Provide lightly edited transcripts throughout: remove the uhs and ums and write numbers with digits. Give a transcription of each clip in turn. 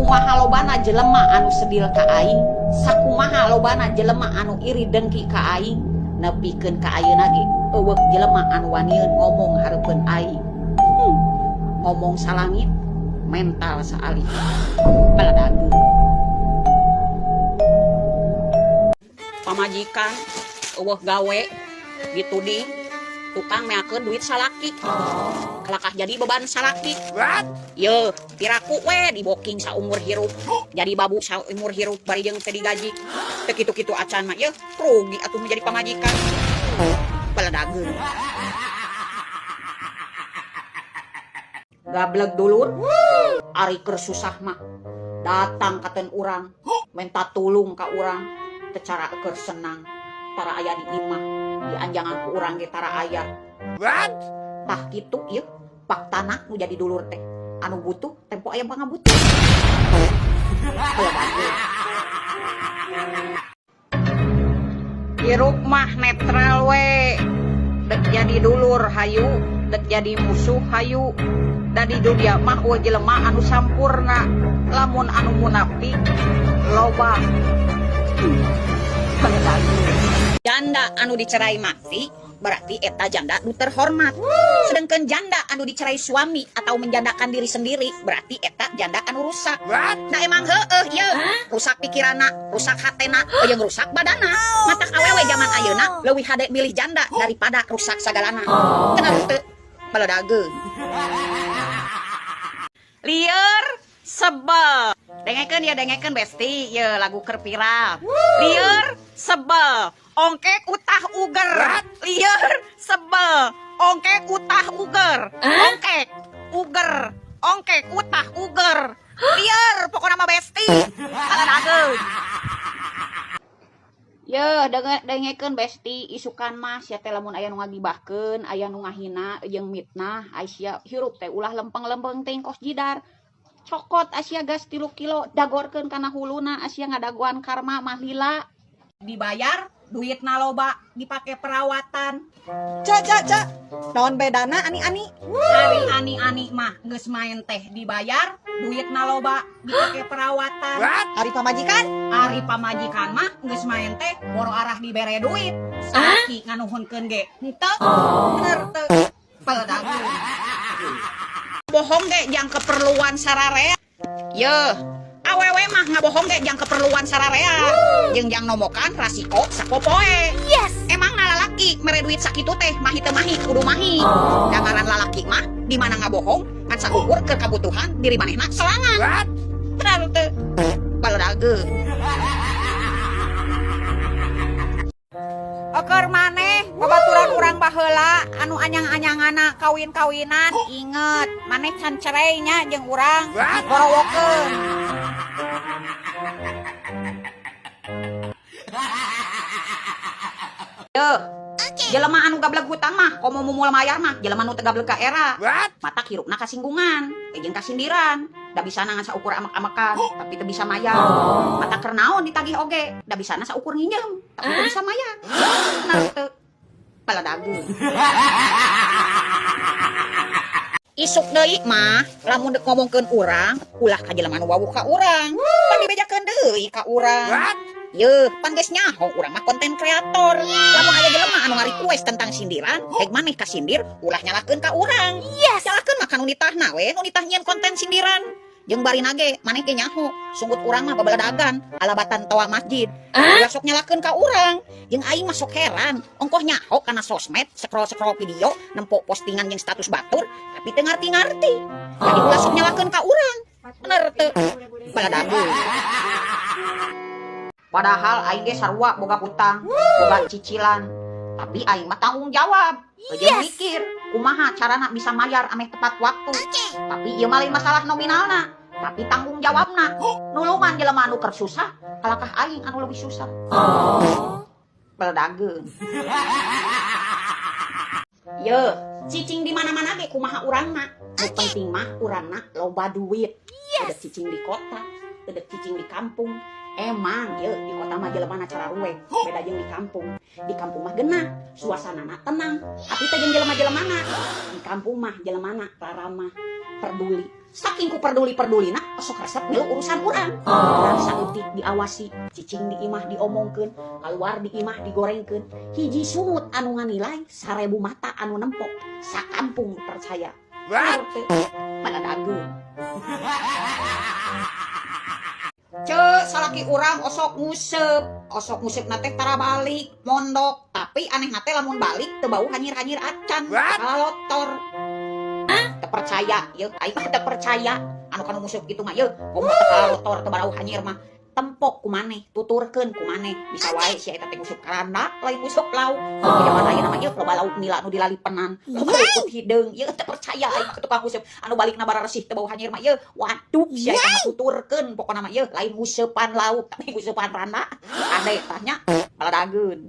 Sakumaha lobana jelema anu sedil ka aing, sakumaha lobana jelema anu iri dengki ka aing, nepikeun ka ayeuna ge eueuh jelema anu wanieun ngomong hareupeun aing. Ngomong salangit, mental saalih. Baladagu. Pamajikan eueuh gawe dituding tukang meakeun duit salaki. Kelakah jadi beban salaki. Ye, piraku we diboking saumur hirup. Jadi babu saumur hirup bari jeung teu digaji. Teu kitu-kitu acan mah ye, rugi atuh menjadi pamajikan. Baladageun. Gablek dulur. Ari keur susah mah datang katen urang, minta tulung ka urang, teu cara keur senang. Tara aya di imah, di anjangan ku urang ge tara aya. What? Tah kitu ieu, faktana nu jadi dulur teh. Anu butuh tempo aya pangabutuh. Hirup mah netral we. Dek jadi dulur hayu, dek jadi musuh hayu. Da di dunia mah we jelema anu sampurna. Lamun anu munafik loba. Janda anu dicerai mati berarti eta janda nu terhormat. Sedangkan janda anu dicerai suami atau menjandakan diri sendiri berarti eta janda anu rusak. Nah emang heueuh ye, rusak pikiranna, rusak hatena, jeung rusak badana. Matak awewe zaman ayeuna leuwih hade milih janda daripada rusak sagalana. Kenapa teu? Baladageun. Lieur sebel. Dengekeun besti ye lagu keur viral. Lieur sebel, ongkek utah uger. Lieur sebel, ongkek utah uger. Ongkek uger, ongkek utah uger. Lieur pokona mah besti. Baladageun. Ye dengekeun besti isukan mah sia teh lamun aya nu ngagibahkeun, aya nu ngahina jeung mitnah, aya hirup teh ulah lempeng-lempeng teh kos jidar. Cokot Asia gas 3 kilo dagorkeun kana huluna Asia ngadaguan karma mah lila. Dibayar duitna loba dipake perawatan. Ca naon bedana ani-ani? Ari ani-ani mah geus main teh dibayar duitna loba dipake perawatan. Ari pamajikan? Ari pamajikan mah geus main teh boro arah dibere duit. Salaki nganuhunkeun ge. Henteu. Bener teu. Baladageun. Bohong ge jang keperluan sararea. Ye, awewe mah ngabohong ge jang keperluan sararea. Jeung jang nomokan rasiko sapopoe. Yes. Emang lalaki mere duit sakitu teh mahi teu mahi kudu mahi. Dangaran lalaki mah di mana ngabohong kan saukur keur kabutuhan diri manehna sorangan. Benar teu? Baladageun. Keur maneh babaturan urang baheula anu anyang-anyangana kawin-kawinan inget maneh can cerai nya jeung urang gorowokeun. Yeuh, jelema anu gablek hutang mah komo mumul mayar mah jelema nu teu gablek ka era. Matak hirupna kasinggungan, jeung kasindiran. Da bisana ngan saukur amak-amakan, tapi teu bisa mayar. Mata keur naon ditagih oge, da bisana saukur nginjem, tapi teu bisa mayar. Bener teu? Baladageun. Isuk deui mah, lamun deuk ngomongkeun urang, ulah ka jelema nu wawuh ka urang. Pan dibejakeun deui ka urang. Yeuh, pan geus nyaho urang mah konten kreator. Lamun aya jelema anu ngarequest tentang sindiran, dek maneh kasindir, ulah nyalakeun ka urang. Yes. Nyalakeun mah ka nu nitahna we, nu nitah nyieun konten sindiran. Jeung bari nage maneh ge nyaho, sunggut urang mah babaladagan, alabatan toa masjid. Ulah sok nyalakeun ka urang. Jeung aing mah sok heran, ongkoh nyaho kana sosmed, scroll video, nempo postingan jeung status batur, tapi teu ngarti-ngarti. Jadi ulah sok nyalakeun ka urang. Bener teu? Baladageun. Padahal aing ge sarua boga hutang, boga cicilan. Tapi aing mah tanggung jawab. Jeung mikir kumaha carana bisa mayar ameh tepat waktu. Tapi ieu mah lain masalah nominalna, tapi tanggung jawabna. Nulungan jelema anu keur susah, kalakah aing anu leuwih susah. Baladageun. Ye, cicing di mana-mana ge kumaha urangna. Nu penting mah urangna loba duit. Teu cicing di kota, teu cicing di kampung. Emang ye di kota mah jelemana cara ruweh, beda jeung di kampung. Di kampung mah geunah, suasanana tenang, tapi teh jeung jelema-jelemana. Di kampung mah jelemana ramah, peduli, Saking ku peduli-pedulina sok resep ngilu urusan urang. Urang saeutik diawasi, cicing di imah diomongkeun, kaluar di imah digorengkeun. Hiji sumut anu nganilai, 1000 mata anu nempok, sakampung percaya. Pada dageun. Cek salaki urang osok ngusep nate tara balik mondok, tapi aneh nate lamun balik teu bau hanyir-hanyir acan, kalalotor. Teu percaya, yeuh aing teu percaya. Anu kanu ngusep kitu mah yeuh, ngomong teu kalalotor teu bau hanyir mah. Tempok ku maneh, tuturkeun ku maneh, bisa wae si eta teh ngusep karanda lain ngusep lauk. Di zaman ayeuna mah yeuh loba lauk nila nu dilalipenan, loba liput hideung, yeuh teu percaya aing ka tukang ngusep. Anu balikna bararesih teu bau hanyir mah yeuh, waduh si eta mah tuturkeun pokona mah yeuh lain ngusepan lauk, tapi ngusepan randa. Ade tanya baladageun.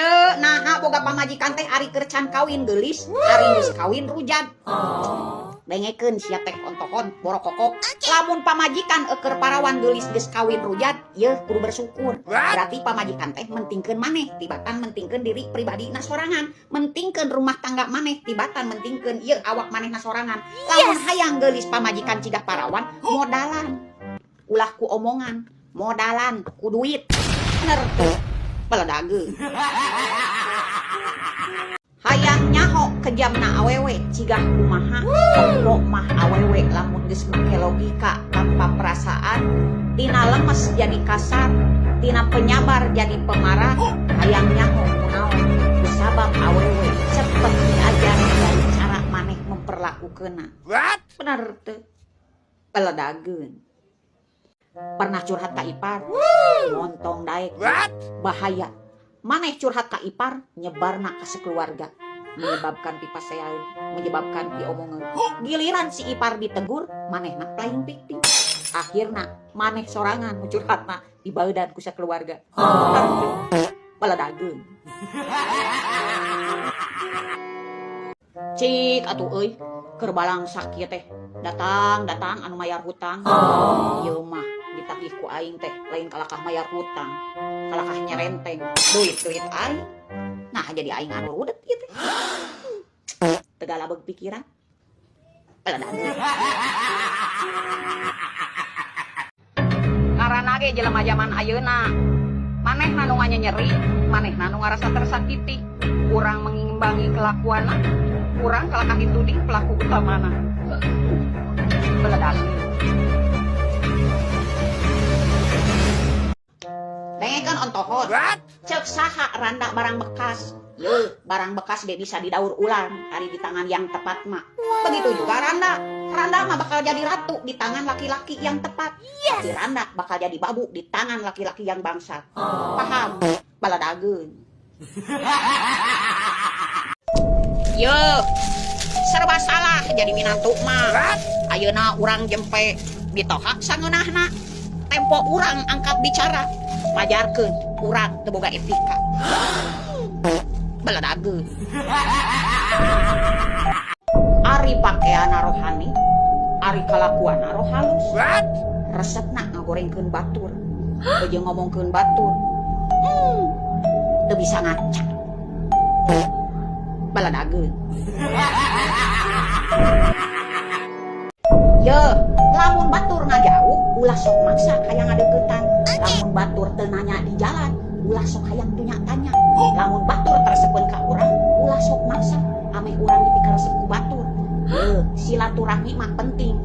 Teu naha boga pamajikan teh ari keur can kawin geulis, ari geus kawin rujad. Dengekeun sia teh ontokon borokokok. Lamun pamajikan keur parawan geulis geus kawin rujad, yeuh kudu bersyukur. Berarti pamajikan teh mentingkeun maneh, tibatan mentingkeun diri pribadina sorangan, mentingkeun rumah tangga maneh, tibatan mentingkeun yeuh awak manehna sorangan. Lamun hayang geulis pamajikan cigah parawan, modalan. Ulah ku omongan, modalan ku duit. Bener tuh. Baladageun. Hayang nyaho kejamna awewe cigah kumaha tembok mah awewe lamun geus make logika tanpa perasaan, tina lemes jadi kasar, tina penyabar jadi pemarah. Hayang nyaho kunaon kusabab awewe cepet diajar dari cara maneh memperlakukeunna. Bener teu? Baladageun. Pernah curhat ka ipar, montong daek bahaya. Maneh curhat ka ipar, nyebarna ka sakeluarga, menyebabkan pipasean, menyebabkan diomongeun. Giliran si ipar ditegur, manehna playing victim. Akhirna maneh sorangan curhatna dibaeudan ku sakeluarga. Baladageun. Cik atuh euy, keur balang sakit teh. Datang anu mayar hutang. Ieu mah ditagih ku aing teh lain kalakah mayar hutang, kalakah nyerenteng duit aing. Nah jadi aing anu rudet kitu. Tegala beug pikiran. Baladageun. Karana ge jelema zaman ayeuna manehna nu nyeri, manehna nu ngarasa tersakiti, kurang mengimbangi kelakuanna, kurang kalakah dituding pelaku utamana. Baladageun. Dengekeun ontohon. Ceuk saha randa barang bekas. Yeuh, barang bekas ge bisa didaur ulang ari di tangan yang tepat mah. Begitu juga randa. Randa mah bakal jadi ratu di tangan laki-laki yang tepat. Tapi randa bakal jadi babu di tangan laki-laki yang bangsat. Paham? Baladageun. Yeuh, serba salah jadi minantu mah. Ayeuna urang jempe bitoha sangeunahna. Tempo urang angkat bicara, majarkeun urang teu boga etika. Baladageun. Ari pakeana rohani, ari kalakuana roh halus. Resepna ngagorengkeun batur, teu ngomongkeun batur. Teu bisa ngaca. Baladageun. Yeuh, lamun batur ngajauh, ulah sok maksa hayang ngadeuketan. Lamun batur teu nanya di jalan, ulah sok hayang dunya tanya. Lamun batur terseupeun ka urang, ulah sok maksa ame urang dipikaresep ku batur. Yeuh, silaturahmi mah penting.